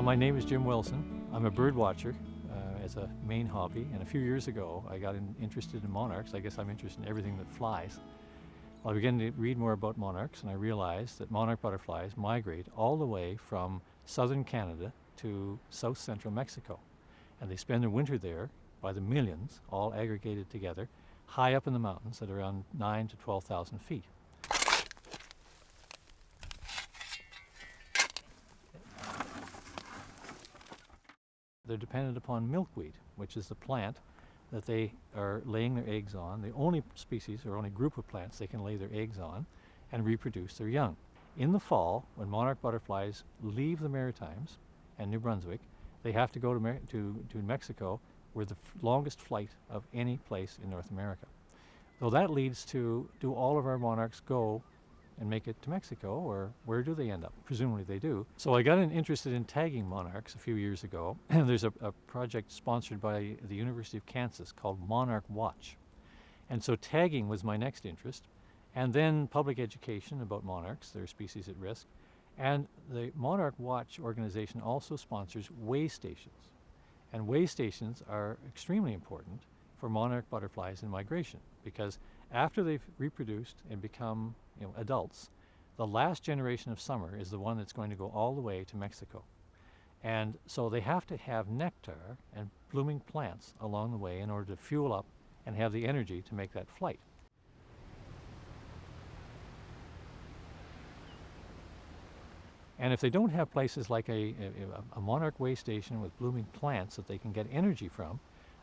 my name is Jim Wilson. I'm a bird watcher as a main hobby, and a few years ago I got interested in monarchs. I guess I'm interested in everything that flies. Well, I began to read more about monarchs, and I realized that monarch butterflies migrate all the way from southern Canada to south central Mexico. And they spend their winter there by the millions, all aggregated together, high up in the mountains at around 9,000 to 12,000 feet. They're dependent upon milkweed, which is the plant that they are laying their eggs on, the only species or only group of plants they can lay their eggs on and reproduce their young. In the fall, when monarch butterflies leave the Maritimes and New Brunswick, they have to go to Mexico, where the longest flight of any place in North America. So that leads to, do all of our monarchs go and make it to Mexico, or where do they end up? Presumably they do. So I got interested in tagging monarchs a few years ago, and there's a project sponsored by the University of Kansas called Monarch Watch. And so tagging was my next interest, and then public education about monarchs, their species at risk. And the Monarch Watch organization also sponsors waystations. And waystations are extremely important for monarch butterflies in migration, because after they've reproduced and become adults, the last generation of summer is the one that's going to go all the way to Mexico. And so they have to have nectar and blooming plants along the way in order to fuel up and have the energy to make that flight. And if they don't have places like a monarch waystation with blooming plants that they can get energy from,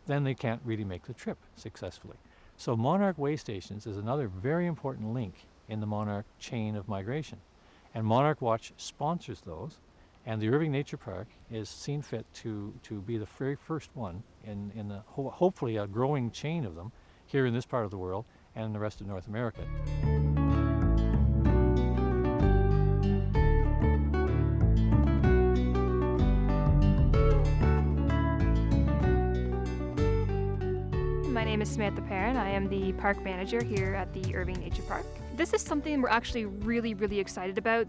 then they can't really make the trip successfully. So monarch waystations is another very important link in the monarch chain of migration. And Monarch Watch sponsors those, and the Irving Nature Park is seen fit to be the very first one in the hopefully a growing chain of them here in this part of the world and in the rest of North America. My name is Samantha Perrin. I am the park manager here at the Irving Nature Park. This is something we're actually really excited about.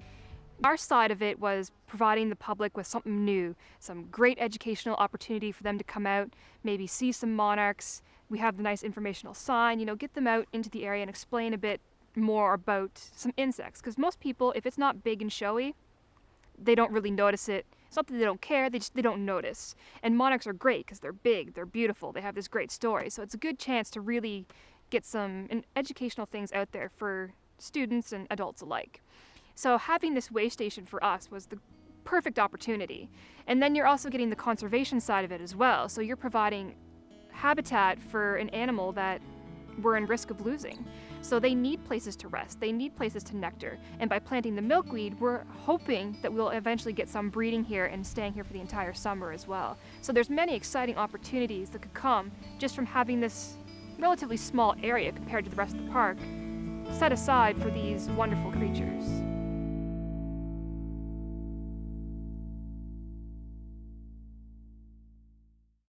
Our side of it was providing the public with something new, some great educational opportunity for them to come out, maybe see some monarchs. We have the nice informational sign, get them out into the area and explain a bit more about some insects. Because most people, if it's not big and showy, they don't really notice it. It's not that they don't care, they don't notice. And monarchs are great because they're big, they're beautiful, they have this great story. So it's a good chance to really get some educational things out there for students and adults alike. So having this waystation for us was the perfect opportunity. And then you're also getting the conservation side of it as well. So you're providing habitat for an animal that we're in risk of losing. So they need places to rest, they need places to nectar. And by planting the milkweed, we're hoping that we'll eventually get some breeding here and staying here for the entire summer as well. So there's many exciting opportunities that could come just from having this relatively small area compared to the rest of the park set aside for these wonderful creatures.